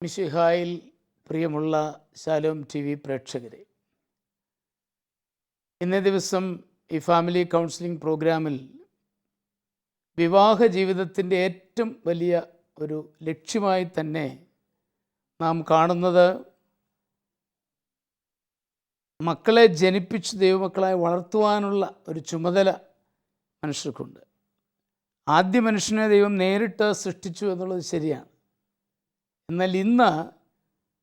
മിശിഹായിൽ പ്രിയമുള്ള Shalom T V പ്രേക്ഷകരെ, ഇന്നേ ദിവസം ഈ ഫാമിലി കൗൺസിലിംഗ് പ്രോഗ്രാമിൽ വിവാഹ ജീവിതത്തിൻ്റെ ഏറ്റവും വലിയ ഒരു ലക്ഷ്യമായി തന്നെ നാം കാണുന്നത് മക്കളെ ജനിപ്പിച്ച് ദൈവമക്കളായി വളർത്തുവാനുള്ള ഒരു ചുമതല മനുഷ്യർക്കുണ്ട്. ആദ്യ മനുഷ്യനെ ദൈവം നേരിട്ട് സൃഷ്ടിച്ചു എന്നുള്ളത് ശരിയാണ്. എന്നാൽ ഇന്ന്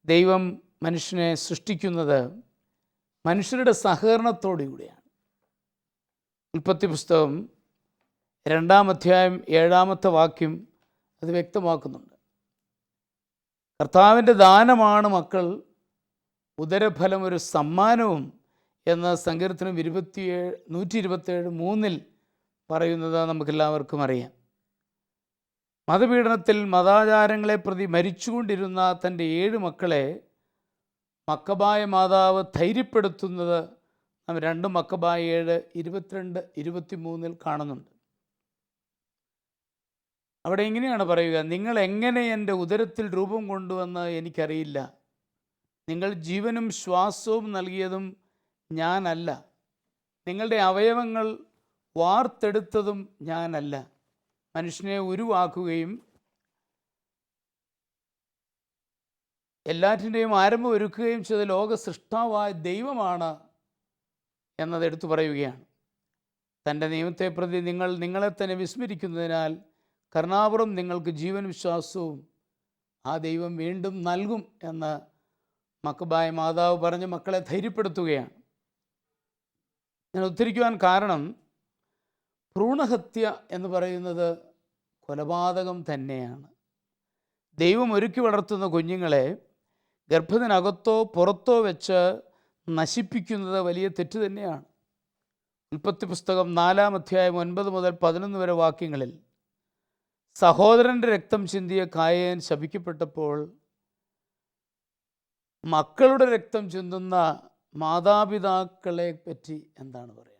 ദൈവം മനുഷ്യനെ സൃഷ്ടിക്കുന്നത് മനുഷ്യരുടെ സഹകരണത്തോടുകൂടിയാണ്. ഉൽപ്പത്തി പുസ്തകം 2-ാം അധ്യായം 7-ാമത്തെ വാക്യം അത് വ്യക്തമാക്കുന്നുണ്ട്. കർത്താവിൻ്റെ ദാനമാണ് മക്കൾ, ഉദരഫലം ഒരു സമ്മാനവും എന്ന സങ്കീർത്തനം 127:3 പറയുന്നത് നമുക്കെല്ലാവർക്കും അറിയാം. മതപീഡനത്തിൽ മതാചാരങ്ങളെ പ്രതി മരിച്ചുകൊണ്ടിരുന്ന തൻ്റെ 7 മക്കളെ മക്കബായ മാതാവ് ധൈര്യപ്പെടുത്തുന്നത് നാം 2 മക്കബായ 7:22-23 കാണുന്നുണ്ട്. അവിടെ ഇങ്ങനെയാണ് പറയുക: നിങ്ങൾ എങ്ങനെ എൻ്റെ ഉദരത്തിൽ രൂപം കൊണ്ടുവന്ന് എനിക്കറിയില്ല. നിങ്ങൾ ജീവനും ശ്വാസവും നൽകിയതും ഞാനല്ല. നിങ്ങളുടെ അവയവങ്ങൾ വാർത്തെടുത്തതും ഞാനല്ല. മനുഷ്യനെ ഉരുവാക്കുകയും എല്ലാറ്റിൻ്റെയും ആരംഭം ഒരുക്കുകയും ചെയ്ത ലോക സൃഷ്ടാവായ ദൈവമാണ് എന്നത് എടുത്തു പറയുകയാണ്. തൻ്റെ നിയമത്തെ പ്രതി നിങ്ങൾ നിങ്ങളെ തന്നെ വിസ്മരിക്കുന്നതിനാൽ കരുണാപുറം നിങ്ങൾക്ക് ജീവനും വിശ്വാസവും ആ ദൈവം വീണ്ടും നൽകും എന്ന് മക്കബായ മാതാവ് പറഞ്ഞ് മക്കളെ ധൈര്യപ്പെടുത്തുകയാണ്. ഞാൻ ഉദ്ധരിക്കുവാൻ കാരണം, ഭ്രൂണഹത്യ എന്ന് പറയുന്നത് കൊലപാതകം തന്നെയാണ്. ദൈവം ഒരുക്കി വളർത്തുന്ന കുഞ്ഞുങ്ങളെ ഗർഭത്തിനകത്തോ പുറത്തോ വെച്ച് നശിപ്പിക്കുന്നത് വലിയ തെറ്റ് തന്നെയാണ്. ഉൽപ്പത്തി പുസ്തകം 4-ാം അധ്യായം 9-11 വരെ വാക്യങ്ങളിൽ സഹോദരൻ്റെ രക്തം ചിന്തിയ കായേൻ ശപിക്കപ്പെട്ടപ്പോൾ മക്കളുടെ രക്തം ചിന്തുന്ന മാതാപിതാക്കളെ പറ്റി എന്താണ് പറയുന്നത്?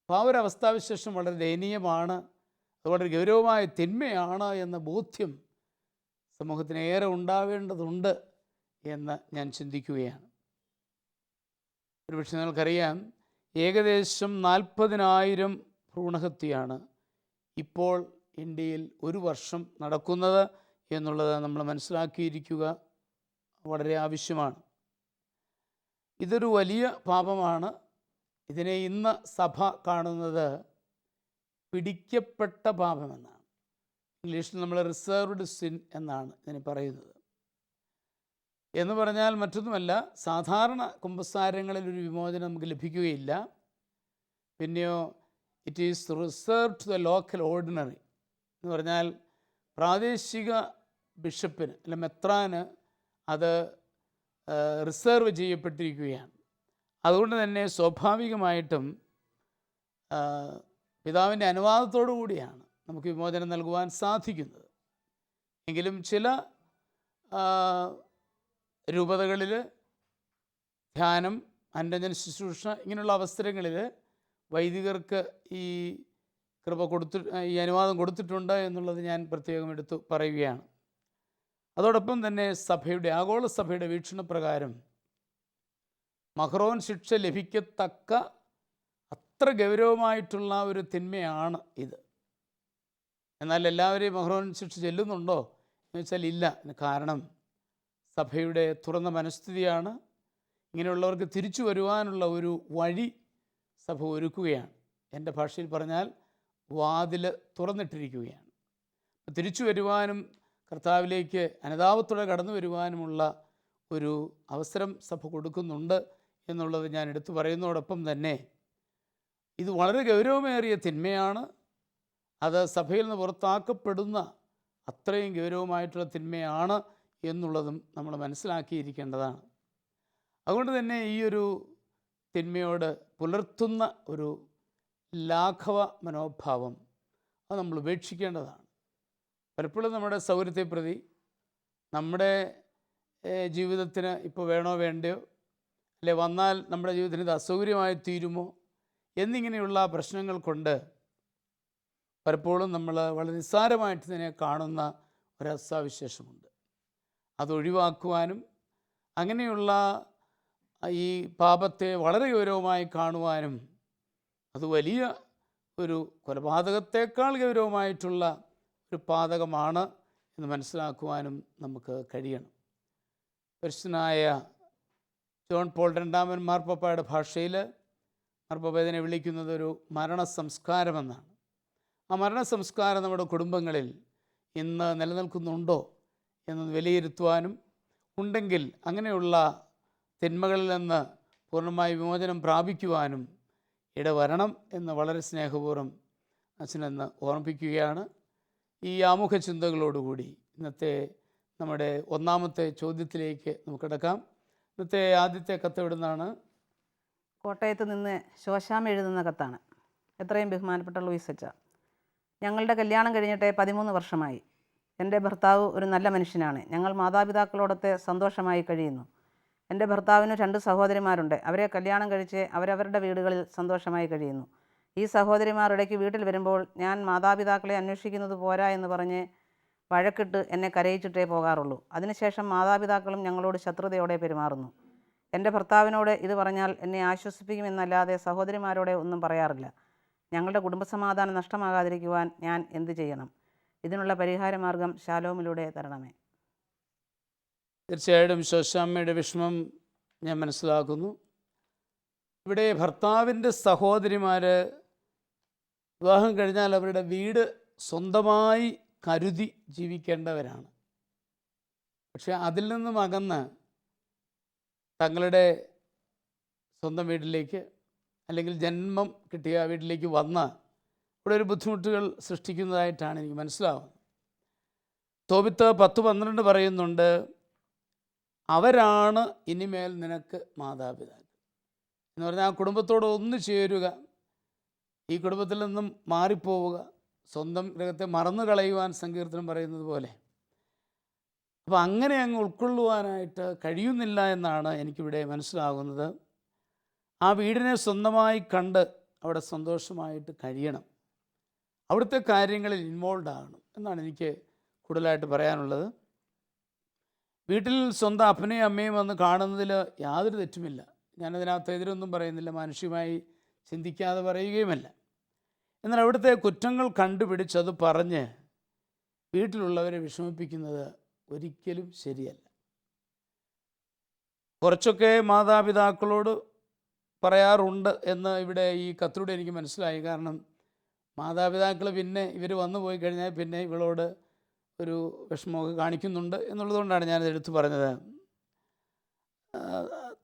അപ്പോൾ ആ ഒരു അവസ്ഥാവിശേഷം വളരെ ദയനീയമാണ്. അത് വളരെ ഗൗരവമായ തിന്മയാണ് എന്ന ബോധ്യം സമൂഹത്തിന് ഏറെ ഉണ്ടാവേണ്ടതുണ്ട് എന്ന് ഞാൻ ചിന്തിക്കുകയാണ്. ഒരുപക്ഷെ നിങ്ങൾക്കറിയാം, ഏകദേശം 40,000 ഭ്രൂണഹത്യയാണ് ഇപ്പോൾ ഇന്ത്യയിൽ ഒരു വർഷം നടക്കുന്നത് എന്നുള്ളത് നമ്മൾ മനസ്സിലാക്കിയിരിക്കുക വളരെ ആവശ്യമാണ്. ഇതൊരു വലിയ പാപമാണ്. ഇതിനെ ഇന്ന് സഭ കാണുന്നത് പിടിക്കപ്പെട്ട പാപമെന്നാണ്. ഇംഗ്ലീഷിൽ നമ്മൾ റിസർവ്ഡ് സിൻ എന്നാണ് ഇതിന് പറയുന്നത്. എന്ന് പറഞ്ഞാൽ മറ്റൊന്നുമല്ല, സാധാരണ കുമ്പസാരങ്ങളിൽ ഒരു വിമോചനം നമുക്ക് ലഭിക്കുകയില്ല. പിന്നെയോ it is reserved to the local ordinary എന്ന് പറഞ്ഞാൽ പ്രാദേശിക ബിഷപ്പിന് അല്ല മെത്രാന് അത് റിസർവ് ചെയ്യപ്പെട്ടിരിക്കുകയാണ്. അതുകൊണ്ട് തന്നെ സ്വാഭാവികമായിട്ടും പിതാവിൻ്റെ അനുവാദത്തോടു കൂടിയാണ് നമുക്ക് വിമോചനം നൽകുവാൻ സാധിക്കുന്നത്. എങ്കിലും ചില രൂപതകളിൽ ധ്യാനം, അനുരഞ്ജന ശുശ്രൂഷ ഇങ്ങനെയുള്ള അവസരങ്ങളിൽ വൈദികർക്ക് ഈ ഈ അനുവാദം കൊടുത്തിട്ടുണ്ട് എന്നുള്ളത് ഞാൻ പ്രത്യേകം എടുത്തു പറയുകയാണ്. അതോടൊപ്പം തന്നെ ആഗോള സഭയുടെ വീക്ഷണപ്രകാരം മഹ്റോൻ ശിക്ഷ ലഭിക്കത്തക്ക അത്ര ഗൗരവമായിട്ടുള്ള ഒരു തിന്മയാണ് ഇത്. എന്നാൽ എല്ലാവരെയും മഹ്റോൻ ശിക്ഷ ചെല്ലുന്നുണ്ടോ എന്ന് വെച്ചാൽ ഇല്ല. കാരണം സഭയുടെ തുറന്ന മനസ്ഥിതിയാണ്. ഇങ്ങനെയുള്ളവർക്ക് തിരിച്ചു വരുവാനുള്ള ഒരു വഴി സഭ ഒരുക്കുകയാണ്. എൻ്റെ ഭാഷയിൽ പറഞ്ഞാൽ വാതിൽ തുറന്നിട്ടിരിക്കുകയാണ്. തിരിച്ചു വരുവാനും കർത്താവിലേക്ക് അനുതാപത്തോടെ കടന്നു വരുവാനുമുള്ള ഒരു അവസരം സഭ കൊടുക്കുന്നുണ്ട് എന്നുള്ളത് ഞാൻ എടുത്തു പറയുന്നതോടൊപ്പം തന്നെ ഇത് വളരെ ഗൗരവമേറിയ തിന്മയാണ്. അത് സഭയിൽ നിന്ന് പുറത്താക്കപ്പെടുന്ന അത്രയും ഗൗരവമായിട്ടുള്ള തിന്മയാണ് എന്നുള്ളതും നമ്മൾ മനസ്സിലാക്കിയിരിക്കേണ്ടതാണ്. അതുകൊണ്ട് തന്നെ ഈ ഒരു തിന്മയോട് പുലർത്തുന്ന ഒരു ലാഘവ മനോഭാവം അത് നമ്മൾ ഉപേക്ഷിക്കേണ്ടതാണ്. പലപ്പോഴും നമ്മുടെ സൗകര്യത്തെ പ്രതി, നമ്മുടെ ജീവിതത്തിന് ഇപ്പോൾ വേണോ വേണ്ടയോ, അല്ലെ വന്നാൽ നമ്മുടെ ജീവിതത്തിന് ഇത് അസൗകര്യമായി തീരുമോ എന്നിങ്ങനെയുള്ള പ്രശ്നങ്ങൾ കൊണ്ട് പലപ്പോഴും നമ്മൾ വളരെ നിസ്സാരമായിട്ട് ഇതിനെ കാണുന്ന ഒരവസ്ഥാവിശേഷമുണ്ട്. അതൊഴിവാക്കുവാനും അങ്ങനെയുള്ള ഈ പാപത്തെ വളരെ ഗൗരവമായി കാണുവാനും അത് വലിയ ഒരു കൊലപാതകത്തേക്കാൾ ഗൗരവമായിട്ടുള്ള ഒരു പാതകമാണ് എന്ന് മനസ്സിലാക്കുവാനും നമുക്ക് കഴിയണം. പരിശുദ്ധനായ ജോൺ പോൾ രണ്ടാമൻ മാർപ്പാപ്പയുടെ ഭാഷയിൽ മാർപ്പാപ്പ ഇതിനെ വിളിക്കുന്നത് ഒരു മരണസംസ്കാരമെന്നാണ്. ആ മരണസംസ്കാരം നമ്മുടെ കുടുംബങ്ങളിൽ ഇന്ന് നിലനിൽക്കുന്നുണ്ടോ എന്ന് വിലയിരുത്തുവാനും ഉണ്ടെങ്കിൽ അങ്ങനെയുള്ള തിന്മകളിൽ നിന്ന് പൂർണ്ണമായി വിമോചനം പ്രാപിക്കുവാനും ഇടവരണം എന്ന് വളരെ സ്നേഹപൂർവ്വം അച്ഛനെന്ന് ഓർമ്മിപ്പിക്കുകയാണ്. ഈ ആമുഖ ചിന്തകളോടുകൂടി ഇന്നത്തെ നമ്മുടെ ഒന്നാമത്തെ ചോദ്യത്തിലേക്ക് നമുക്ക് കിടക്കാം. ഇന്നത്തെ ആദ്യത്തെ കത്ത് എവിടുന്നാണ്? കോട്ടയത്ത് നിന്ന് ശോശാമ്മ എഴുതുന്ന കത്താണ്. എത്രയും ബഹുമാനപ്പെട്ട ലൂയിസ് അച്ഛ, ഞങ്ങളുടെ കല്യാണം കഴിഞ്ഞിട്ട് 13 വർഷമായി. എൻ്റെ ഭർത്താവ് ഒരു നല്ല മനുഷ്യനാണ്. ഞങ്ങൾ മാതാപിതാക്കളോടൊത്ത് സന്തോഷമായി കഴിയുന്നു. എൻ്റെ ഭർത്താവിന് 2 സഹോദരിമാരുണ്ട്. അവരെ കല്യാണം കഴിച്ച് അവരവരുടെ വീടുകളിൽ സന്തോഷമായി കഴിയുന്നു. ഈ സഹോദരിമാർ ഇടയ്ക്ക് വീട്ടിൽ വരുമ്പോൾ ഞാൻ മാതാപിതാക്കളെ അന്വേഷിക്കുന്നത് പോരാ എന്ന് പറഞ്ഞ് വഴക്കിട്ട് എന്നെ കരയിച്ചിട്ടേ പോകാറുള്ളൂ. അതിനുശേഷം മാതാപിതാക്കളും ഞങ്ങളോട് ശത്രുതയോടെ പെരുമാറുന്നു. എൻ്റെ ഭർത്താവിനോട് ഇത് പറഞ്ഞാൽ എന്നെ ആശ്വസിപ്പിക്കുമെന്നല്ലാതെ സഹോദരിമാരോടെ ഒന്നും പറയാറില്ല. ഞങ്ങളുടെ കുടുംബസമാധാനം നഷ്ടമാകാതിരിക്കുവാൻ ഞാൻ എന്ത് ചെയ്യണം? ഇതിനുള്ള പരിഹാരമാർഗം ശാലോമിലൂടെ തരണമേ. തീർച്ചയായിട്ടും ശോശാമ്മയുടെ വിഷമം ഞാൻ മനസ്സിലാക്കുന്നു. ഇവിടെ ഭർത്താവിൻ്റെ സഹോദരിമാർ വിവാഹം കഴിഞ്ഞാൽ അവരുടെ വീട് സ്വന്തമായി കരുതി ജീവിക്കേണ്ടവരാണ്. പക്ഷെ അതിൽ നിന്നും അകന്ന് തങ്ങളുടെ സ്വന്തം വീട്ടിലേക്ക് അല്ലെങ്കിൽ ജന്മം കിട്ടിയ വീട്ടിലേക്ക് വന്ന് ഇവിടെ ഒരു ബുദ്ധിമുട്ടുകൾ സൃഷ്ടിക്കുന്നതായിട്ടാണ് എനിക്ക് മനസ്സിലാവുന്നത്. തോബിത്ത് 10:12 പറയുന്നുണ്ട്, അവരാണ് ഇനിമേൽ നിനക്ക് മാതാപിതാക്കൾ എന്ന് പറഞ്ഞാൽ ആ കുടുംബത്തോട് ഒന്ന് ചേരുക, ഈ കുടുംബത്തിൽ നിന്നും മാറിപ്പോവുക, സ്വന്തം ഗ്രഹത്തെ മറന്നു കളയുവാൻ സങ്കീർത്തനം പറയുന്നത് പോലെ. അപ്പോൾ അങ്ങനെ അങ്ങ് ഉൾക്കൊള്ളുവാനായിട്ട് കഴിയുന്നില്ല എന്നാണ് എനിക്കിവിടെ മനസ്സിലാകുന്നത്. ആ വീടിനെ സ്വന്തമായി കണ്ട് അവിടെ സന്തോഷമായിട്ട് കഴിയണം, അവിടുത്തെ കാര്യങ്ങളിൽ ഇൻവോൾവ് ആകണം എന്നാണ് എനിക്ക് കൂടുതലായിട്ട് പറയാനുള്ളത്. വീട്ടിൽ സ്വന്തം അപ്പനെയും അമ്മയും വന്ന് കാണുന്നതിൽ യാതൊരു തെറ്റുമില്ല. ഞാനതിനകത്ത് എതിരൊന്നും പറയുന്നില്ല, മാനുഷികമായി ചിന്തിക്കാതെ പറയുകയുമല്ല. എന്നാൽ അവിടുത്തെ കുറ്റങ്ങൾ കണ്ടുപിടിച്ച് അത് പറഞ്ഞ് വീട്ടിലുള്ളവരെ വിഷമിപ്പിക്കുന്നത് ഒരിക്കലും ശരിയല്ല. കുറച്ചൊക്കെ മാതാപിതാക്കളോട് പറയാറുണ്ട് എന്ന് ഇവിടെ ഈ കത്തിലൂടെ എനിക്ക് മനസ്സിലായി. കാരണം മാതാപിതാക്കൾ പിന്നെ ഇവർ വന്നു പോയി കഴിഞ്ഞാൽ പിന്നെ ഇവളോട് ഒരു വിഷമമൊക്കെ കാണിക്കുന്നുണ്ട് എന്നുള്ളതുകൊണ്ടാണ് ഞാനത് എടുത്തു പറഞ്ഞത്.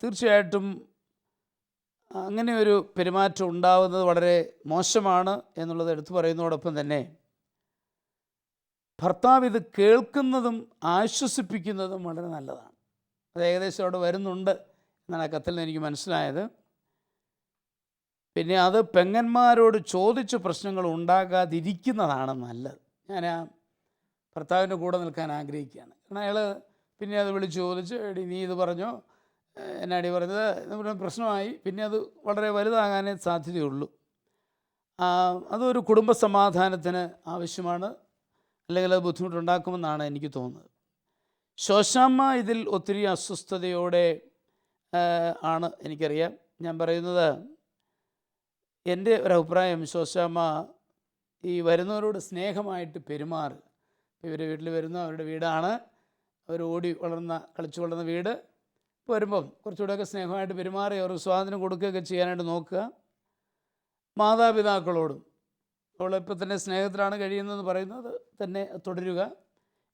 തീർച്ചയായിട്ടും അങ്ങനെ ഒരു പെരുമാറ്റം ഉണ്ടാവുന്നത് വളരെ മോശമാണ് എന്നുള്ളത് എടുത്തു പറയുന്നതോടൊപ്പം തന്നെ ഭർത്താവ് ഇത് കേൾക്കുന്നതും ആശ്വസിപ്പിക്കുന്നതും വളരെ നല്ലതാണ്. അത് ഏകദേശം അവിടെ വരുന്നുണ്ട് എന്നാണ് ആ കത്തിൽ നിന്ന് എനിക്ക് മനസ്സിലായത്. പിന്നെ അത് പെങ്ങന്മാരോട് ചോദിച്ച് പ്രശ്നങ്ങൾ ഉണ്ടാകാതിരിക്കുന്നതാണ് നല്ലത്. ഞാൻ ആ ഭർത്താവിൻ്റെ കൂടെ നിൽക്കാൻ ആഗ്രഹിക്കുകയാണ്. കാരണം അയാൾ പിന്നെ അത് വിളിച്ച് ചോദിച്ച്, എടി നീ ഇത് പറഞ്ഞോ, എന്നാടി പറഞ്ഞത്, നമ്മുടെ പ്രശ്നമായി. പിന്നെ അത് വളരെ വലുതാകാനേ സാധ്യതയുള്ളൂ. അതൊരു കുടുംബ സമാധാനത്തിന് ആവശ്യമാണ്, അല്ലെങ്കിൽ അത് ബുദ്ധിമുട്ടുണ്ടാക്കുമെന്നാണ് എനിക്ക് തോന്നുന്നത്. ശോശാമ്മ ഇതിൽ ഒത്തിരി അസ്വസ്ഥതയോടെ ആണ് എനിക്കറിയാം. ഞാൻ പറയുന്നത് എൻ്റെ ഒരഭിപ്രായം, ശോശാമ്മ ഈ വരുന്നവരോട് സ്നേഹമായിട്ട് പെരുമാറുക. ഇവർ വീട്ടിൽ വരുന്ന അവരുടെ വീടാണ്, അവർ ഓടി വളർന്ന കളിച്ചു വളർന്ന വീട്. ഇപ്പോൾ വരുമ്പം കുറച്ചുകൂടെയൊക്കെ സ്നേഹമായിട്ട് പെരുമാറി അവർക്ക് സ്വാതന്ത്ര്യം കൊടുക്കുകയൊക്കെ ചെയ്യാനായിട്ട് നോക്കുക. മാതാപിതാക്കളോടും അവളിപ്പോൾ തന്നെ സ്നേഹത്തിലാണ് കഴിയുന്നതെന്ന് പറയുന്നത് തന്നെ തുടരുക.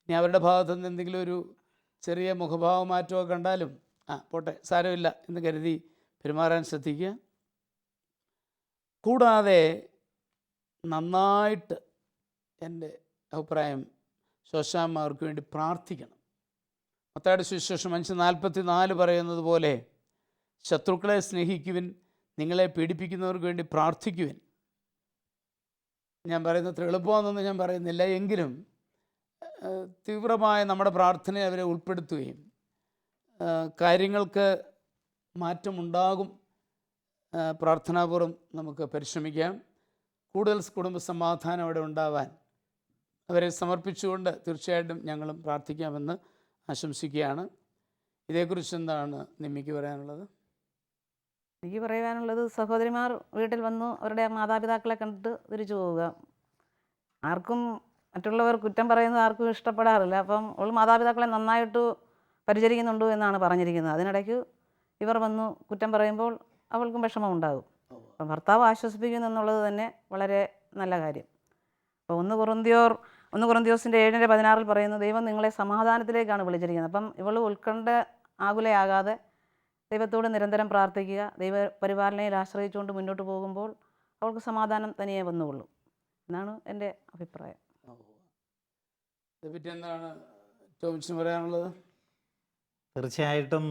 ഇനി അവരുടെ ഭാഗത്തു നിന്ന് എന്തെങ്കിലും ഒരു ചെറിയ മുഖഭാവ മാറ്റമൊക്കെ കണ്ടാലും പോട്ടെ സാരമില്ല എന്ന് കരുതി പെരുമാറാൻ ശ്രദ്ധിക്കുക. കൂടാതെ നന്നായിട്ട് എൻ്റെ അഭിപ്രായം ശോശാമ്മ അവർക്ക് വേണ്ടി പ്രാർത്ഥിക്കണം. മത്തായിയുടെ സുവിശേഷം 5:44 പറയുന്നത് പോലെ ശത്രുക്കളെ സ്നേഹിക്കുവിൻ, നിങ്ങളെ പീഡിപ്പിക്കുന്നവർക്ക് വേണ്ടി പ്രാർത്ഥിക്കുവിൻ. ഞാൻ പറയുന്നത് അത്ര എളുപ്പമാണെന്നൊന്നും ഞാൻ പറയുന്നില്ല, എങ്കിലും തീവ്രമായ നമ്മുടെ പ്രാർത്ഥനയെ അവരെ ഉൾപ്പെടുത്തുകയും കാര്യങ്ങൾക്ക് മാറ്റമുണ്ടാകും. പ്രാർത്ഥനാപൂർവ്വം നമുക്ക് പരിശ്രമിക്കാം. കൂടുതൽ കുടുംബ സമാധാനം അവിടെ ഉണ്ടാവാൻ അവരെ സമർപ്പിച്ചുകൊണ്ട് തീർച്ചയായിട്ടും ഞങ്ങളും പ്രാർത്ഥിക്കാമെന്ന് ആശംസിക്കുകയാണ്. ഇതേക്കുറിച്ച് എന്താണ് നിമ്മിക്ക് പറയാനുള്ളത്? എനിക്ക് പറയുവാനുള്ളത്, സഹോദരിമാർ വീട്ടിൽ വന്നു അവരുടെ മാതാപിതാക്കളെ കണ്ടിട്ട് തിരിച്ചു പോവുക. ആർക്കും മറ്റുള്ളവർ കുറ്റം പറയുന്നത് ആർക്കും ഇഷ്ടപ്പെടാറില്ല. അപ്പം അവൾ മാതാപിതാക്കളെ നന്നായിട്ട് പരിചരിക്കുന്നുണ്ട് എന്നാണ് പറഞ്ഞിരിക്കുന്നത്. അതിനിടയ്ക്ക് ഇവർ വന്നു കുറ്റം പറയുമ്പോൾ അവൾക്കും വിഷമമുണ്ടാകും. അപ്പം ഭർത്താവ് ആശ്വസിപ്പിക്കുന്നു എന്നുള്ളത് തന്നെ വളരെ നല്ല കാര്യം. അപ്പോൾ 1 കൊറിന്ത്യോസിൻ്റെ 7:16 പറയുന്നു, ദൈവം നിങ്ങളെ സമാധാനത്തിലേക്കാണ് വിളിച്ചിരിക്കുന്നത്. അപ്പം ഇവൾ ഉത്കണ്ഠ ആകുലയാകാതെ ദൈവത്തോട് നിരന്തരം പ്രാർത്ഥിക്കുക. ദൈവ പരിപാലനയിൽ ആശ്രയിച്ചുകൊണ്ട് മുന്നോട്ട് പോകുമ്പോൾ അവൾക്ക് സമാധാനം തനിയെ വന്നുകൊള്ളും എന്നാണ് എൻ്റെ അഭിപ്രായം. ഇതേപ്പറ്റി എന്താണ് ടോമിച്ചിന് പറയാനുള്ളത്? തീർച്ചയായിട്ടും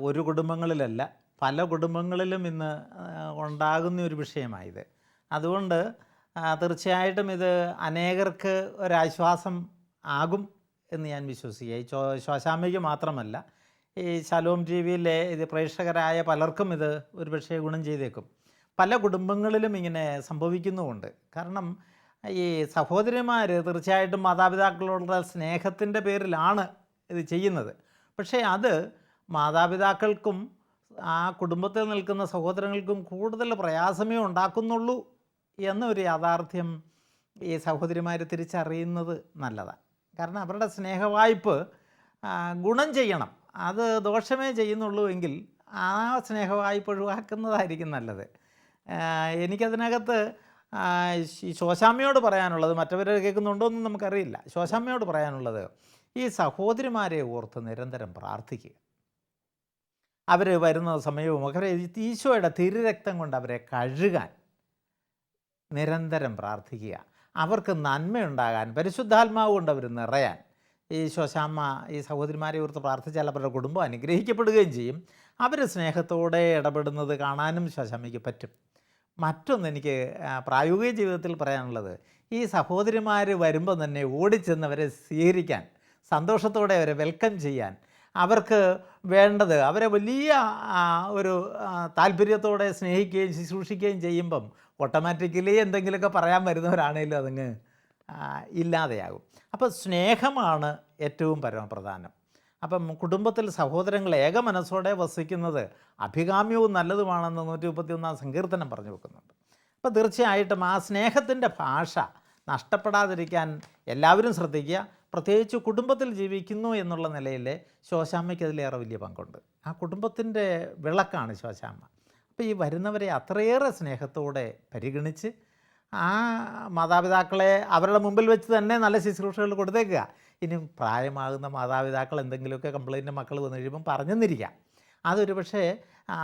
ഒരു കുടുംബങ്ങളിലല്ല, പല കുടുംബങ്ങളിലും ഇന്ന് ഉണ്ടാകുന്ന ഒരു വിഷയമായത്. അതുകൊണ്ട് തീർച്ചയായിട്ടും ഇത് അനേകർക്ക് ഒരാശ്വാസം ആകും എന്ന് ഞാൻ വിശ്വസിക്കുക. ഈ ശോശാമ്മയ്ക്ക് മാത്രമല്ല, ഈ ശലോം ടി വിയിലെ ഇത് പ്രേക്ഷകരായ പലർക്കും ഇത് ഒരു പക്ഷേ ഗുണം ചെയ്തേക്കും. പല കുടുംബങ്ങളിലും ഇങ്ങനെ സംഭവിക്കുന്നുമുണ്ട്. കാരണം ഈ സഹോദരിമാർ തീർച്ചയായിട്ടും മാതാപിതാക്കളോടുള്ള സ്നേഹത്തിൻ്റെ പേരിലാണ് ഇത് ചെയ്യുന്നത്. പക്ഷേ അത് മാതാപിതാക്കൾക്കും ആ കുടുംബത്തിൽ നിൽക്കുന്ന സഹോദരങ്ങൾക്കും കൂടുതൽ പ്രയാസമേ ഉണ്ടാക്കുന്നുള്ളൂ എന്നൊരു യാഥാർത്ഥ്യം ഈ സഹോദരിമാർ തിരിച്ചറിയുന്നത് നല്ലതാണ്. കാരണം അവരുടെ സ്നേഹവായ്പ ഗുണം ചെയ്യണം, അത് ദോഷമേ ചെയ്യുന്നുള്ളൂ എങ്കിൽ ആ സ്നേഹവായ്പ ഒഴിവാക്കുന്നതായിരിക്കും നല്ലത്. എനിക്കതിനകത്ത് ഈ ശോശാമ്മയോട് പറയാനുള്ളത്, മറ്റവർ കേൾക്കുന്നുണ്ടോ എന്നും നമുക്കറിയില്ല, ശോശാമ്മയോട് പറയാനുള്ളത്, ഈ സഹോദരിമാരെ ഓർത്ത് നിരന്തരം പ്രാർത്ഥിക്കുക. അവർ വരുന്ന സമയവും അവരെ ഈശോയുടെ തിരുരക്തം കൊണ്ട് അവരെ കഴുകാൻ നിരന്തരം പ്രാർത്ഥിക്കുക. അവർക്ക് നന്മയുണ്ടാകാൻ, പരിശുദ്ധാത്മാവ് കൊണ്ട് അവർ നിറയാൻ ഈ ശോശാമ്മ ഈ സഹോദരിമാരെ ഓർത്ത് പ്രാർത്ഥിച്ചാൽ അവരുടെ കുടുംബം അനുഗ്രഹിക്കപ്പെടുകയും ചെയ്യും. അവർ സ്നേഹത്തോടെ ഇടപെടുന്നത് കാണാനും ശോശാമ്മയ്ക്ക് പറ്റും. മറ്റൊന്ന് എനിക്ക് പ്രായോഗിക ജീവിതത്തിൽ പറയാനുള്ളത്, ഈ സഹോദരിമാർ വരുമ്പോൾ തന്നെ ഓടിച്ചെന്നവരെ സ്വീകരിക്കാൻ, സന്തോഷത്തോടെ അവരെ വെൽക്കം ചെയ്യാൻ, അവർക്ക് വേണ്ടത് അവരെ വലിയ ഒരു താല്പര്യത്തോടെ സ്നേഹിക്കുകയും ശുശ്രൂഷിക്കുകയും ചെയ്യുമ്പം ഓട്ടോമാറ്റിക്കലി എന്തെങ്കിലുമൊക്കെ പറയാൻ വരുന്നവരാണെങ്കിലും അതങ്ങ് ഇല്ലാതെയാകും. അപ്പോൾ സ്നേഹമാണ് ഏറ്റവും പരമപ്രധാനം. അപ്പം കുടുംബത്തിൽ സഹോദരങ്ങൾ ഏക മനസ്സോടെ വസിക്കുന്നത് അഭികാമ്യവും നല്ലതുമാണെന്ന് 131 സങ്കീർത്തനം പറഞ്ഞു വെക്കുന്നുണ്ട്. അപ്പോൾ തീർച്ചയായിട്ടും ആ സ്നേഹത്തിൻ്റെ ഭാഷ നഷ്ടപ്പെടാതിരിക്കാൻ എല്ലാവരും ശ്രദ്ധിക്കുക. പ്രത്യേകിച്ച് കുടുംബത്തിൽ ജീവിക്കുന്നു എന്നുള്ള നിലയിൽ ശോശാമ്മയ്ക്ക് അതിലേറെ വലിയ പങ്കുണ്ട്. ആ കുടുംബത്തിൻ്റെ വിളക്കാണ് ശോശാമ്മ. അപ്പോൾ ഈ വരുന്നവരെ അത്രയേറെ സ്നേഹത്തോടെ പരിഗണിച്ച് ആ മാതാപിതാക്കളെ അവരുടെ മുമ്പിൽ വെച്ച് തന്നെ നല്ല ശുശ്രൂഷകൾ കൊടുത്തേക്കുക. ഇനി പ്രായമാകുന്ന മാതാപിതാക്കൾ എന്തെങ്കിലുമൊക്കെ കംപ്ലൈൻറ്റ് മക്കൾ വന്നു കഴിയുമ്പം പറഞ്ഞെന്നിരിക്കാം. അതൊരു പക്ഷേ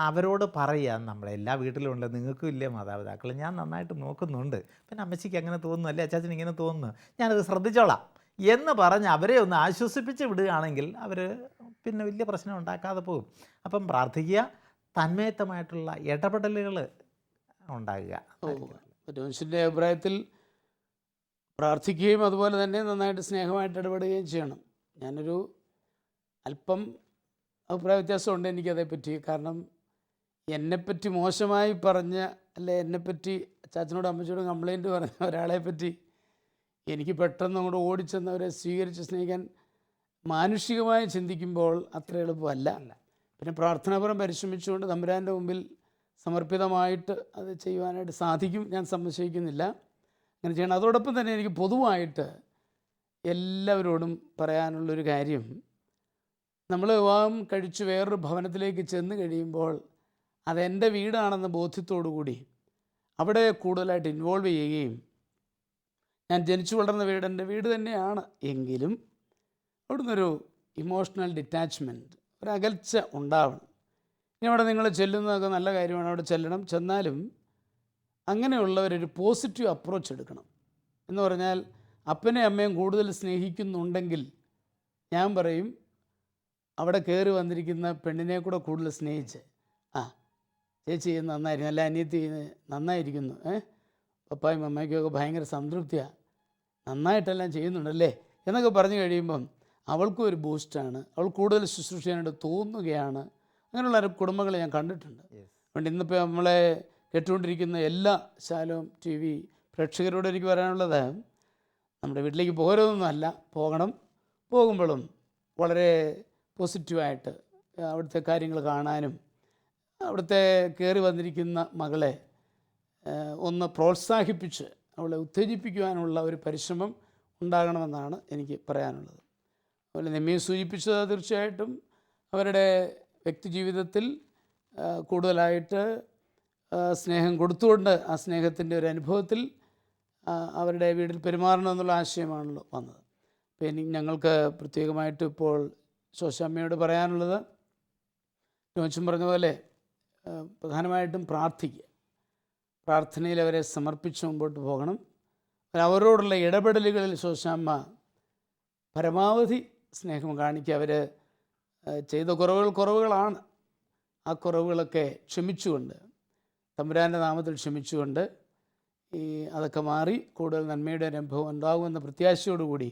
അവരോട് പറയുക, നമ്മുടെ എല്ലാ വീട്ടിലും ഉണ്ട്, നിങ്ങൾക്കും ഇല്ലേ മാതാപിതാക്കൾ, ഞാൻ നന്നായിട്ട് നോക്കുന്നുണ്ട്, പിന്നെ അമ്മച്ചിക്ക് അങ്ങനെ തോന്നുന്നു, അല്ലേ അച്ചാച്ചന് ഇങ്ങനെ തോന്നുന്നു, ഞാനത് ശ്രദ്ധിച്ചോളാം എന്ന് പറഞ്ഞ് അവരെ ഒന്ന് ആശ്വസിപ്പിച്ച് വിടുകയാണെങ്കിൽ അവർ പിന്നെ വലിയ പ്രശ്നം ഉണ്ടാക്കാതെ പോകും. അപ്പം പ്രാർത്ഥിക്കുക, തന്മയത്തമായിട്ടുള്ള ഇടപെടലുകൾ ഉണ്ടാകുക. മനുഷ്യൻ്റെ അഭിപ്രായത്തിൽ പ്രാർത്ഥിക്കുകയും അതുപോലെ തന്നെ നന്നായിട്ട് സ്നേഹമായിട്ട് ഇടപെടുകയും ചെയ്യണം. ഞാനൊരു അല്പം അഭിപ്രായ വ്യത്യാസമുണ്ട് എനിക്കതേപ്പറ്റി. കാരണം എന്നെപ്പറ്റി മോശമായി പറഞ്ഞ, അല്ലെ എന്നെപ്പറ്റി അച്ചാച്ചനോടും അമ്മച്ചോടും കംപ്ലൈൻറ്റ് പറഞ്ഞ ഒരാളെ പറ്റി എനിക്ക് പെട്ടെന്ന് അങ്ങോട്ട് ഓടിച്ചെന്നവരെ സ്വീകരിച്ച് സ്നേഹിക്കാൻ മാനുഷികമായി ചിന്തിക്കുമ്പോൾ അത്ര എളുപ്പമല്ല. പിന്നെ പ്രാർത്ഥനാപരം പരിശ്രമിച്ചുകൊണ്ട് തമ്പുരാൻ്റെ മുമ്പിൽ സമർപ്പിതമായിട്ട് അത് ചെയ്യുവാനായിട്ട് സാധിക്കും, ഞാൻ സംശയിക്കുന്നില്ല. അങ്ങനെ ചെയ്യണം. അതോടൊപ്പം തന്നെ എനിക്ക് പൊതുവായിട്ട് എല്ലാവരോടും പറയാനുള്ളൊരു കാര്യം, നമ്മൾ വിവാഹം കഴിച്ച് വേറൊരു ഭവനത്തിലേക്ക് ചെന്ന് കഴിയുമ്പോൾ അതെൻ്റെ വീടാണെന്ന ബോധ്യത്തോടു കൂടി അവിടെ കൂടുതലായിട്ട് ഇൻവോൾവ് ചെയ്യുകയും, ഞാൻ ജനിച്ചു വളർന്ന വീട് എൻ്റെ വീട് തന്നെയാണ് എങ്കിലും അവിടുന്നൊരു ഇമോഷണൽ ഡിറ്റാച്ച്മെൻറ്റ്, ഒരു അകൽച്ച ഉണ്ടാവണം. ഇനി അവിടെ നിങ്ങൾ ചെല്ലുന്നതൊക്കെ നല്ല കാര്യമാണ്, അവിടെ ചെല്ലണം. ചെന്നാലും അങ്ങനെയുള്ളവരൊരു പോസിറ്റീവ് അപ്രോച്ച് എടുക്കണം. എന്ന് പറഞ്ഞാൽ അപ്പനെയും അമ്മയും കൂടുതൽ സ്നേഹിക്കുന്നുണ്ടെങ്കിൽ ഞാൻ പറയും, അവിടെ കയറി വന്നിരിക്കുന്ന പെണ്ണിനെ കൂടെ കൂടുതൽ സ്നേഹിച്ച്, ചേച്ചി നന്നായിരിക്കും, അല്ല അനിയത്തി നന്നായിരിക്കുന്നു, പപ്പായും അമ്മയ്ക്കൊക്കെ ഭയങ്കര സംതൃപ്തിയാണ്, നന്നായിട്ടെല്ലാം ചെയ്യുന്നുണ്ടല്ലേ എന്നൊക്കെ പറഞ്ഞു കഴിയുമ്പം അവൾക്കും ഒരു ബൂസ്റ്റാണ്, അവൾ കൂടുതൽ ശുശ്രൂഷ ചെയ്യാനായിട്ട് തോന്നുകയാണ്. അങ്ങനെയുള്ള കുടുംബങ്ങളെ ഞാൻ കണ്ടിട്ടുണ്ട്. അതുകൊണ്ട് ഇന്നിപ്പോൾ നമ്മളെ കേട്ടുകൊണ്ടിരിക്കുന്ന എല്ലാ ശാലോം ടി വി പ്രേക്ഷകരോട് എനിക്ക് പറയാനുള്ളത്, നമ്മുടെ വീട്ടിലേക്ക് പോകരുതെന്നല്ല, പോകണം. പോകുമ്പോഴും വളരെ പോസിറ്റീവായിട്ട് അവിടുത്തെ കാര്യങ്ങൾ കാണാനും അവിടുത്തെ കയറി വന്നിരിക്കുന്ന മകളെ ഒന്ന് പ്രോത്സാഹിപ്പിച്ച് അവളെ ഉത്തേജിപ്പിക്കുവാനുള്ള ഒരു പരിശ്രമം ഉണ്ടാകണമെന്നാണ് എനിക്ക് പറയാനുള്ളത്. അതുപോലെ നെമ്മിയെ സൂചിപ്പിച്ചത് തീർച്ചയായിട്ടും അവരുടെ വ്യക്തിജീവിതത്തിൽ കൂടുതലായിട്ട് സ്നേഹം കൊടുത്തുകൊണ്ട് ആ സ്നേഹത്തിൻ്റെ ഒരു അനുഭവത്തിൽ അവരുടെ വീട്ടിൽ പെരുമാറണമെന്നുള്ള ആശയമാണല്ലോ വന്നത്. അപ്പോൾ ഞങ്ങൾക്ക് പ്രത്യേകമായിട്ട് ഇപ്പോൾ ശോശാമ്മയോട് പറയാനുള്ളത്, ജോൺസൺ പറഞ്ഞ പോലെ പ്രധാനമായിട്ടും പ്രാർത്ഥിക്കുക. പ്രാർത്ഥനയിൽ അവരെ സമർപ്പിച്ച് മുമ്പോട്ട് പോകണം. അവരോടുള്ള ഇടപെടലുകളിൽ ശോശാമ്മ പരമാവധി സ്നേഹം കാണിക്കുക. അവർ ചെയ്ത കുറവുകളാണ്. ആ കുറവുകളൊക്കെ ക്ഷമിച്ചുകൊണ്ട്, തമ്പുരാൻ്റെ നാമത്തിൽ ക്ഷമിച്ചുകൊണ്ട് അതൊക്കെ മാറി കൂടുതൽ നന്മയുടെ അനുഭവം ഉണ്ടാകുമെന്ന പ്രത്യാശയോടുകൂടി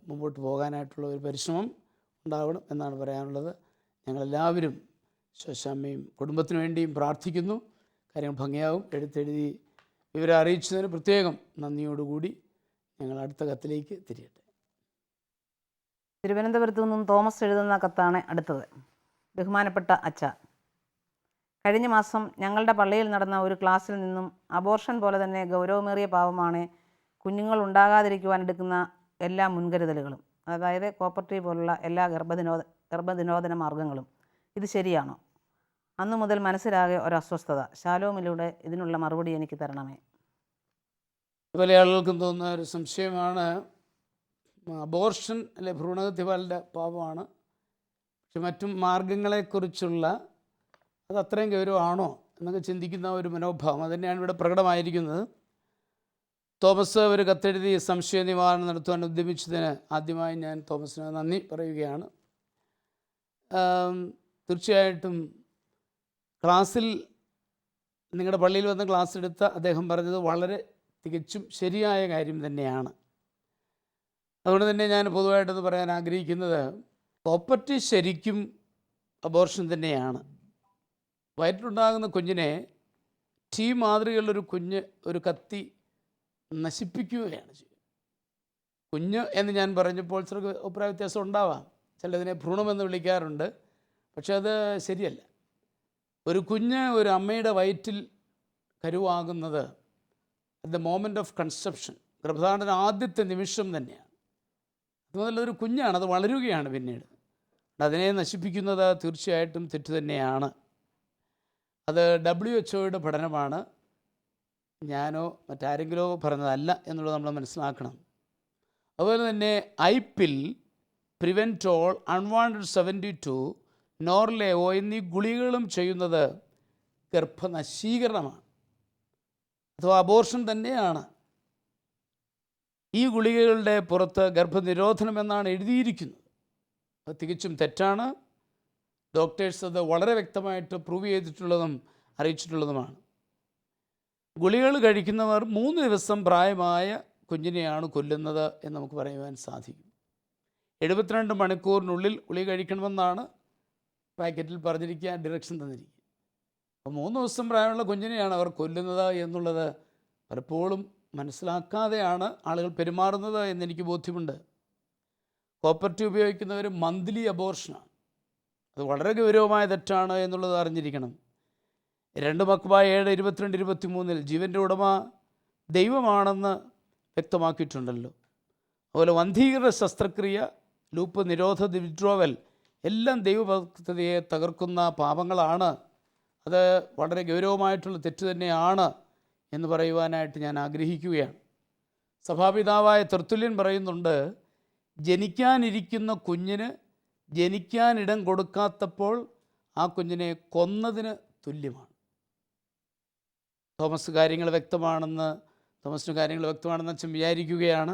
മുമ്പോട്ട് പോകാനായിട്ടുള്ള ഒരു പരിശ്രമം ഉണ്ടാവണം എന്നാണ് പറയാനുള്ളത്. ഞങ്ങളെല്ലാവരും ശോശാമ്മയും കുടുംബത്തിന് വേണ്ടിയും പ്രാർത്ഥിക്കുന്നു. കാര്യങ്ങൾ ഭംഗിയാവും. എഴുത്തെഴുതി ഇവരെ അറിയിച്ചതിന് പ്രത്യേകം നന്ദിയോടുകൂടി ഞങ്ങൾ അടുത്ത കത്തിലേക്ക് തിരിയട്ടെ. തിരുവനന്തപുരത്തു നിന്നും തോമസ് എഴുതുന്ന കത്താണ് അടുത്തത്. ബഹുമാനപ്പെട്ട അച്ഛ, കഴിഞ്ഞ മാസം ഞങ്ങളുടെ പള്ളിയിൽ നടന്ന ഒരു ക്ലാസ്സിൽ നിന്നും അബോർഷൻ പോലെ തന്നെ ഗൗരവമേറിയ പാവമാണ് കുഞ്ഞുങ്ങൾ ഉണ്ടാകാതിരിക്കുവാൻ എടുക്കുന്ന എല്ലാ മുൻകരുതലുകളും, അതായത് കോപ്പർട്ടി പോലുള്ള എല്ലാ ഗർഭനിരോധന മാർഗങ്ങളും. ഇത് ശരിയാണോ? അന്നു മുതൽ മനസ്സിലാകെ ഒരസ്വസ്ഥത. ശാലോമിലൂടെ ഇതിനുള്ള മറുപടി എനിക്ക് തരണമേ. പല ആളുകൾക്കും തോന്നുന്ന ഒരു സംശയമാണ്, അബോർഷൻ അല്ലെ ഭ്രൂണഹത്യപാലിൻ്റെ പാപമാണ്, പക്ഷെ മറ്റു മാർഗങ്ങളെക്കുറിച്ചുള്ള അത് അത്രയും ഗൗരവമാണോ എന്നൊക്കെ ചിന്തിക്കുന്ന ഒരു മനോഭാവം അത് തന്നെയാണ് ഇവിടെ പ്രകടമായിരിക്കുന്നത്. തോമസ് ഒരു കത്തെഴുതി സംശയ നിവാരണം നടത്തുവാൻ ഉദ്യമിച്ചതിന് ആദ്യമായി ഞാൻ തോമസിന് നന്ദി പറയുകയാണ്. തീർച്ചയായിട്ടും ക്ലാസ്സിൽ നിങ്ങളുടെ പള്ളിയിൽ വന്ന് ക്ലാസ് എടുത്ത അദ്ദേഹം പറഞ്ഞത് വളരെ തികച്ചും ശരിയായ കാര്യം തന്നെയാണ്. അതുകൊണ്ട് തന്നെ ഞാൻ പൊതുവായിട്ടത് പറയാൻ ആഗ്രഹിക്കുന്നത്, പ്രോപ്പർട്ടി ശരിക്കും അബോർഷൻ തന്നെയാണ്. വയറ്റിലുണ്ടാകുന്ന കുഞ്ഞിനെ മാതൃകയുള്ളൊരു കുഞ്ഞ് ഒരു കത്തി നശിപ്പിക്കുകയാണ് ചെയ്യുക. കുഞ്ഞ് എന്ന് ഞാൻ പറഞ്ഞപ്പോൾ ചില അഭിപ്രായ വ്യത്യാസം ഉണ്ടാവാം. ചിലതിനെ ഭ്രൂണമെന്ന് വിളിക്കാറുണ്ട്, പക്ഷെ അത് ശരിയല്ല. ഒരു കുഞ്ഞ് ഒരു അമ്മയുടെ വയറ്റിൽ കരുവാകുന്നത് at the moment of conception, ഗർഭധാരണ ആദ്യത്തെ നിമിഷം തന്നെയാണ്. അതുമുതലൊരു കുഞ്ഞാണ്, അത് വളരുകയാണ്. പിന്നീട് അതിനെ നശിപ്പിക്കുന്നത് തീർച്ചയായിട്ടും തെറ്റ് തന്നെയാണ്. അത് WHO പഠനമാണ്, ഞാനോ മറ്റാരെങ്കിലോ പറഞ്ഞതല്ല എന്നുള്ളത് നമ്മൾ മനസ്സിലാക്കണം. അതുപോലെ തന്നെ ഐപിൽ, പ്രിവെൻറ്റോൾ, അൺവാണ്ടഡ് 72, നോർലേവോ എന്നീ ഗുളികകളും ചെയ്യുന്നത് ഗർഭനശീകരണമാണ്, അഥവാ അബോർഷൻ തന്നെയാണ്. ഈ ഗുളികകളുടെ പുറത്ത് ഗർഭനിരോധനം എന്നാണ് എഴുതിയിരിക്കുന്നത്. അത് തികച്ചും തെറ്റാണ്. ഡോക്ടേഴ്സ് അത് വളരെ വ്യക്തമായിട്ട് പ്രൂവ് ചെയ്തിട്ടുള്ളതും അറിയിച്ചിട്ടുള്ളതുമാണ്. ഗുളികകൾ കഴിക്കുന്നവർ 3 ദിവസം പ്രായമായ കുഞ്ഞിനെയാണ് കൊല്ലുന്നത് എന്ന് നമുക്ക് പറയുവാൻ സാധിക്കും. 72 മണിക്കൂറിനുള്ളിൽ ഗുളിക കഴിക്കണമെന്നാണ് പാക്കറ്റിൽ പറഞ്ഞിരിക്കുക, ഡിറക്ഷൻ തന്നിരിക്കുക. അപ്പോൾ 3 ദിവസം പ്രായമുള്ള കുഞ്ഞിനെയാണ് അവർ കൊല്ലുന്നത് എന്നുള്ളത് പലപ്പോഴും മനസ്സിലാക്കാതെയാണ് ആളുകൾ പെരുമാറുന്നത് എന്നെനിക്ക് ബോധ്യമുണ്ട്. കോപ്പർട്ടി ഉപയോഗിക്കുന്നവർ മന്ത്ലി അബോർഷനാണ്. അത് വളരെ ഗൗരവമായ തെറ്റാണ് എന്നുള്ളത് അറിഞ്ഞിരിക്കണം. 2 മക്ബായ 7:22-23 ജീവൻ്റെ ഉടമ ദൈവമാണെന്ന് വ്യക്തമാക്കിയിട്ടുണ്ടല്ലോ. അതുപോലെ വന്ധീകരണ ശസ്ത്രക്രിയ, ലൂപ്പ് നിരോധ വിഡ്രോവൽ എല്ലാം ദൈവഭക്തതയെ തകർക്കുന്ന പാപങ്ങളാണ്. അത് വളരെ ഗൗരവമായിട്ടുള്ള തെറ്റ് തന്നെയാണ് എന്ന് പറയുവാനായിട്ട് ഞാൻ ആഗ്രഹിക്കുകയാണ്. സഭാപിതാവായ തെർത്തുല്യൻ പറയുന്നുണ്ട്, ജനിക്കാനിരിക്കുന്ന കുഞ്ഞിന് ജനിക്കാനിടം കൊടുക്കാത്തപ്പോൾ ആ കുഞ്ഞിനെ കൊന്നതിന് തുല്യമാണ്. തോമസിന് കാര്യങ്ങൾ വ്യക്തമാണെന്ന് അച്ഛൻ വിചാരിക്കുകയാണ്.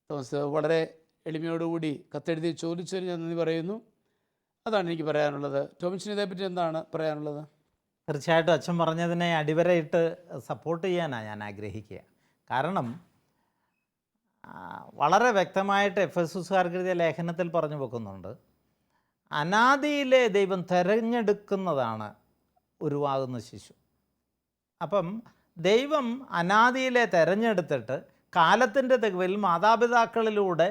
തോമസ് വളരെ എളിമയോടുകൂടി കത്തെഴുതി ചോദിച്ചതിന് ഞാൻ നന്ദി പറയുന്നു. അതാണ് എനിക്ക് പറയാനുള്ളത്. ടോമിച്ചിന് ഇതേപ്പറ്റി എന്താണ് പറയാനുള്ളത്? തീർച്ചയായിട്ടും അച്ഛൻ പറഞ്ഞതിനെ അടിവരയിട്ട് സപ്പോർട്ട് ചെയ്യാനാണ് ഞാൻ ആഗ്രഹിക്കുക. കാരണം വളരെ വ്യക്തമായിട്ട് എഫെസൂസുകാർക്ക് എഴുതിയ ലേഖനത്തിൽ പറഞ്ഞു വെക്കുന്നുണ്ട്, അനാദിയിലെ ദൈവം തിരഞ്ഞെടുക്കുന്നതാണ് ഉരുവാകുന്ന ശിശു. അപ്പം ദൈവം അനാദിയിലെ തിരഞ്ഞെടുത്തിട്ട് കാലത്തിൻ്റെ തികവിൽ മാതാപിതാക്കളിലൂടെ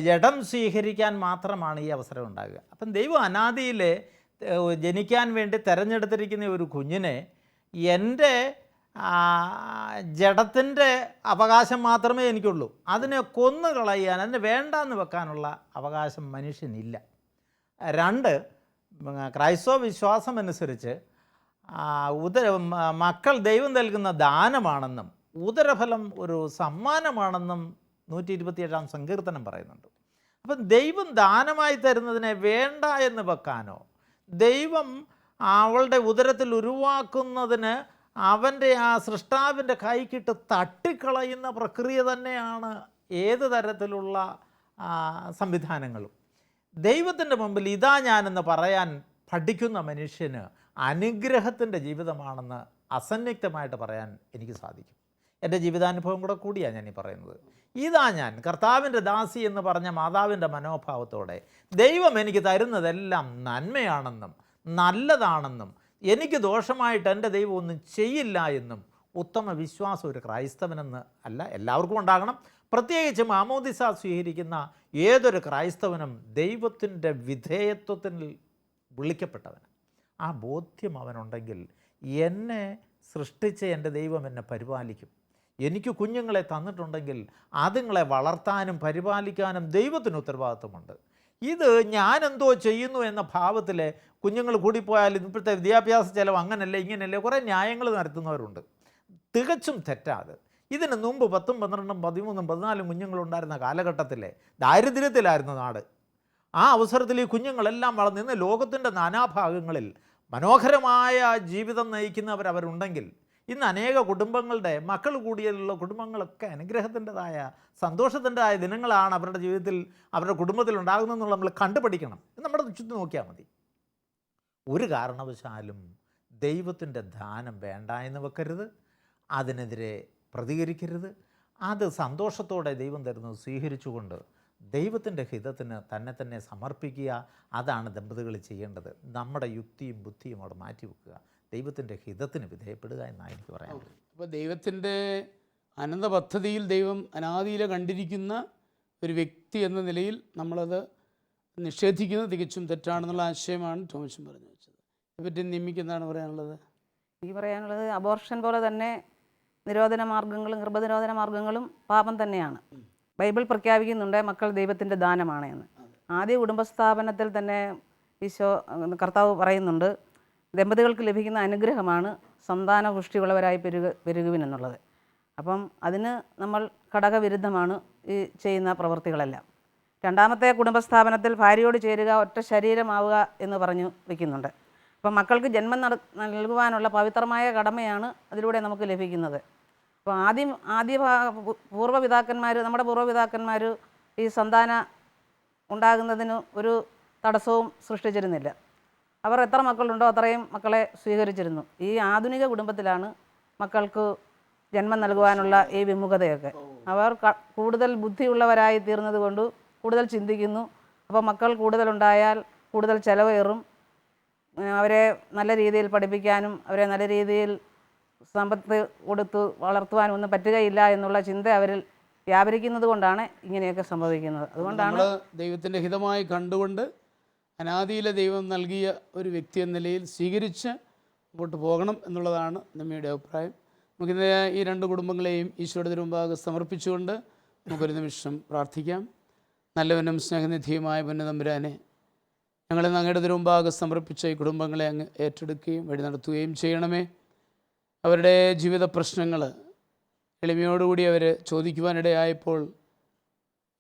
ജഡം സ്വീകരിക്കാൻ മാത്രമാണ് ഈ അവസരം ഉണ്ടാകുക. അപ്പം ദൈവം അനാദിയിലെ ജനിക്കാൻ വേണ്ടി തിരഞ്ഞെടുത്തിരിക്കുന്ന ഒരു കുഞ്ഞിനെ എൻ്റെ ജഡത്തിൻ്റെ അവകാശം മാത്രമേ എനിക്കുള്ളൂ. അതിനെ കൊന്നു കളയാൻ, അതിനെ വേണ്ടാന്ന് വെക്കാനുള്ള അവകാശം മനുഷ്യനില്ല. 2, ക്രൈസ്തവ വിശ്വാസമനുസരിച്ച് മക്കൾ ദൈവം നൽകുന്ന ദാനമാണെന്നും ഉദരഫലം ഒരു സമ്മാനമാണെന്നും 127-ാം സങ്കീർത്തനം പറയുന്നുണ്ട്. അപ്പം ദൈവം ദാനമായി തരുന്നതിനെ വേണ്ട എന്ന് വെക്കാനോ, ദൈവം അവളുടെ ഉദരത്തിൽ ഉരുവാക്കുന്നതിന് അവൻ്റെ ആ സൃഷ്ടാവിൻ്റെ കൈക്കിട്ട് തട്ടിക്കളയുന്ന പ്രക്രിയ തന്നെയാണ് ഏത് തരത്തിലുള്ള സംവിധാനങ്ങളും. ദൈവത്തിൻ്റെ മുമ്പിൽ ഇതാ ഞാനെന്ന് പറയാൻ പഠിക്കുന്ന മനുഷ്യന് അനുഗ്രഹത്തിൻ്റെ ജീവിതമാണെന്ന് അസന്നിഗ്ധമായിട്ട് പറയാൻ എനിക്ക് സാധിക്കും. എൻ്റെ ജീവിതാനുഭവം കൂടിയാണ് ഞാനീ പറയുന്നത്. ഇതാ ഞാൻ കർത്താവിൻ്റെ ദാസി എന്ന് പറഞ്ഞ മാതാവിൻ്റെ മനോഭാവത്തോടെ ദൈവം എനിക്ക് തരുന്നതെല്ലാം നന്മയാണെന്നും നല്ലതാണെന്നും എനിക്ക് ദോഷമായിട്ട് എൻ്റെ ദൈവം ഒന്നും ചെയ്യില്ല എന്നും ഉത്തമ വിശ്വാസം ഒരു ക്രൈസ്തവനെന്ന് അല്ല, എല്ലാവർക്കും ഉണ്ടാകണം. പ്രത്യേകിച്ച് മാമോദിസ സ്വീകരിക്കുന്ന ഏതൊരു ക്രൈസ്തവനും ദൈവത്തിൻ്റെ വിധേയത്വത്തിൽ വിളിക്കപ്പെട്ടവൻ. ആ ബോധ്യം അവനുണ്ടെങ്കിൽ എന്നെ സൃഷ്ടിച്ച എൻ്റെ ദൈവം എന്നെ പരിപാലിക്കും. എനിക്ക് കുഞ്ഞുങ്ങളെ തന്നിട്ടുണ്ടെങ്കിൽ അതുങ്ങളെ വളർത്താനും പരിപാലിക്കാനും ദൈവത്തിന് ഉത്തരവാദിത്വമുണ്ട്. ഇത് ഞാനെന്തോ ചെയ്യുന്നു എന്ന ഭാവത്തിൽ കുഞ്ഞുങ്ങൾ കൂടിപ്പോയാൽ ഇപ്പോഴത്തെ വിദ്യാഭ്യാസ ചിലവ് അങ്ങനല്ലേ ഇങ്ങനെയല്ലേ കുറേ ന്യായങ്ങൾ നടത്തുന്നവരുണ്ട്. തികച്ചും തെറ്റാത്. ഇതിന് മുമ്പ് 10, 12, 13, 14 കുഞ്ഞുങ്ങളുണ്ടായിരുന്ന കാലഘട്ടത്തിലെ ദാരിദ്ര്യത്തിലായിരുന്നു നാട്. ആ അവസരത്തിൽ ഈ കുഞ്ഞുങ്ങളെല്ലാം വളർന്ന് ലോകത്തിൻ്റെ നാനാഭാഗങ്ങളിൽ മനോഹരമായ ജീവിതം നയിക്കുന്നവരുണ്ടെങ്കിൽ ഇന്ന് അനേക കുടുംബങ്ങളുടെ മക്കൾ കൂടിയുള്ള കുടുംബങ്ങളൊക്കെ അനുഗ്രഹത്തിൻ്റെതായ സന്തോഷത്തിൻ്റെതായ ദിനങ്ങളാണ് അവരുടെ ജീവിതത്തിൽ അവരുടെ കുടുംബത്തിൽ ഉണ്ടാകുന്നതെന്നുള്ള നമ്മൾ കണ്ടുപഠിക്കണം. നമ്മുടെ ചുറ്റും നോക്കിയാൽ മതി. ഒരു കാരണവശാലും ദൈവത്തിൻ്റെ ദാനം വേണ്ട എന്ന് വെക്കരുത്, അതിനെതിരെ പ്രതികരിക്കരുത്. അത് സന്തോഷത്തോടെ ദൈവം തരുന്നത് സ്വീകരിച്ചുകൊണ്ട് ദൈവത്തിൻ്റെ ഹിതത്തിന് തന്നെ സമർപ്പിക്കുക. അതാണ് ദമ്പതികൾ ചെയ്യേണ്ടത്. നമ്മുടെ യുക്തിയും ബുദ്ധിയും അവിടെ മാറ്റിവെക്കുക, ദൈവത്തിൻ്റെ ഹിതത്തിന് വിധേയപ്പെടുക എന്നാണ് എനിക്ക് പറയാനുള്ളത്. അപ്പോൾ ദൈവത്തിൻ്റെ അനന്ത പദ്ധതിയിൽ ദൈവം അനാദിയിലെ കണ്ടിരിക്കുന്ന ഒരു വ്യക്തി എന്ന നിലയിൽ നമ്മളത് നിഷേധിക്കുന്നത് തികച്ചും തെറ്റാണെന്നുള്ള ആശയമാണ് ടോമച്ചൻ പറഞ്ഞു വെച്ചത്. ഇതിനെപ്പറ്റി നിമ്മിക്ക് എന്താണ് പറയാനുള്ളത്? എനിക്ക് പറയാനുള്ളത് അബോർഷൻ പോലെ തന്നെ നിരോധന മാർഗങ്ങളും ഗർഭനിരോധന മാർഗങ്ങളും പാപം തന്നെയാണ്. ബൈബിൾ പ്രഖ്യാപിക്കുന്നുണ്ട് മക്കൾ ദൈവത്തിൻ്റെ ദാനമാണ് എന്ന്. ആദ്യ കുടുംബസ്ഥാപനത്തിൽ തന്നെ കർത്താവ് പറയുന്നുണ്ട് ദമ്പതികൾക്ക് ലഭിക്കുന്ന അനുഗ്രഹമാണ് സന്താന പുഷ്ടിയുള്ളവരായി പെരുകുവിനെന്നുള്ളത്. അപ്പം അതിന് നമ്മൾ ഘടകവിരുദ്ധമാണ് ഈ ചെയ്യുന്ന പ്രവൃത്തികളെല്ലാം. രണ്ടാമത്തെ കുടുംബസ്ഥാപനത്തിൽ ഭാര്യയോട് ചേരുക, ഒറ്റ ശരീരമാവുക എന്ന് പറഞ്ഞു വയ്ക്കുന്നുണ്ട്. അപ്പം മക്കൾക്ക് ജന്മം നൽകുവാനുള്ള പവിത്രമായ കടമയാണ് അതിലൂടെ നമുക്ക് ലഭിക്കുന്നത്. അപ്പോൾ നമ്മുടെ പൂർവ്വപിതാക്കന്മാർ ഈ സന്താന ഉണ്ടാകുന്നതിന് ഒരു തടസ്സവും സൃഷ്ടിച്ചിരുന്നില്ല. അവർ എത്ര മക്കളുണ്ടോ അത്രയും മക്കളെ സ്വീകരിച്ചിരുന്നു. ഈ ആധുനിക കുടുംബത്തിലാണ് മക്കൾക്ക് ജന്മം നൽകുവാനുള്ള ഈ വിമുഖതയൊക്കെ. അവർ കൂടുതൽ ബുദ്ധിയുള്ളവരായി തീർന്നത് കൊണ്ട് കൂടുതൽ ചിന്തിക്കുന്നു. അപ്പോൾ മക്കൾ കൂടുതലുണ്ടായാൽ കൂടുതൽ ചിലവേറും. അവരെ നല്ല രീതിയിൽ പഠിപ്പിക്കാനും അവരെ നല്ല രീതിയിൽ സമ്പത്ത് കൊടുത്ത് വളർത്തുവാനും ഒന്നും പറ്റുകയില്ല എന്നുള്ള ചിന്ത അവരിൽ വ്യാപരിക്കുന്നത് കൊണ്ടാണ് ഇങ്ങനെയൊക്കെ സംഭവിക്കുന്നത്. അതുകൊണ്ടാണ് ദൈവത്തിൻ്റെ ഹിതമായി കണ്ടുകൊണ്ട് അനാദിയിലെ ദൈവം നൽകിയ ഒരു വ്യക്തി എന്ന നിലയിൽ സ്വീകരിച്ച് മുമ്പോട്ട് പോകണം എന്നുള്ളതാണ് നമ്മയുടെ അഭിപ്രായം. നമുക്കിന്ന് ഈ 2 കുടുംബങ്ങളെയും ഈശോയുടെ തിരുമുമ്പാകെ സമർപ്പിച്ചുകൊണ്ട് നമുക്കൊരു നിമിഷം പ്രാർത്ഥിക്കാം. നല്ലവനും സ്നേഹനിധിയുമായ പൊന്നുതമ്പുരാനെ, ഞങ്ങളെ അങ്ങയുടെ തിരുമുമ്പാകെ സമർപ്പിച്ച ഈ കുടുംബങ്ങളെ അങ്ങ് ഏറ്റെടുക്കുകയും വഴി നടത്തുകയും ചെയ്യണമേ. അവരുടെ ജീവിത പ്രശ്നങ്ങൾ എളിമയോടുകൂടി അവർ ചോദിക്കുവാനിടയായപ്പോൾ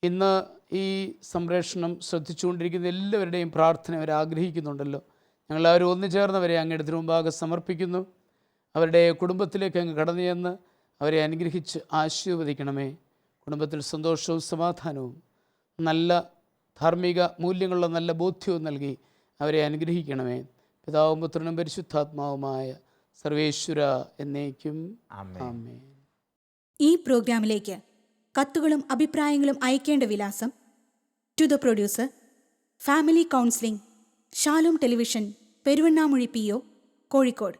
ഇന്ന് ഈ സംപ്രേഷണം ശ്രദ്ധിച്ചുകൊണ്ടിരിക്കുന്ന എല്ലാവരുടെയും പ്രാർത്ഥന അവർ ആഗ്രഹിക്കുന്നുണ്ടല്ലോ. ഞങ്ങളവരും ഒന്നു ചേർന്നവരെ അങ്ങയുടെ തിരുമുമ്പാകെ സമർപ്പിക്കുന്നു. അവരുടെ കുടുംബത്തിലേക്ക് അങ്ങ് കടന്നു ചെന്ന് അവരെ അനുഗ്രഹിച്ച് ആശീർവദിക്കണമേ. കുടുംബത്തിൽ സന്തോഷവും സമാധാനവും നല്ല ധാർമ്മിക മൂല്യങ്ങളുള്ള നല്ല ബോധ്യവും നൽകി അവരെ അനുഗ്രഹിക്കണമേ. പിതാവും പുത്രനും പരിശുദ്ധാത്മാവുമായ സർവേശ്വര എന്നേക്കും ആമേൻ. ഈ പ്രോഗ്രാമിലേക്ക് കത്തുകളും അഭിപ്രായങ്ങളും അയക്കേണ്ട വിലാസം: to the producer, family counselling, Shalom television, Peruvannamuzhi PO, Kozhikode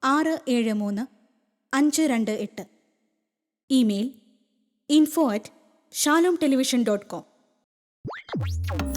673528. Email info@shalomtelevision.com. Thank you.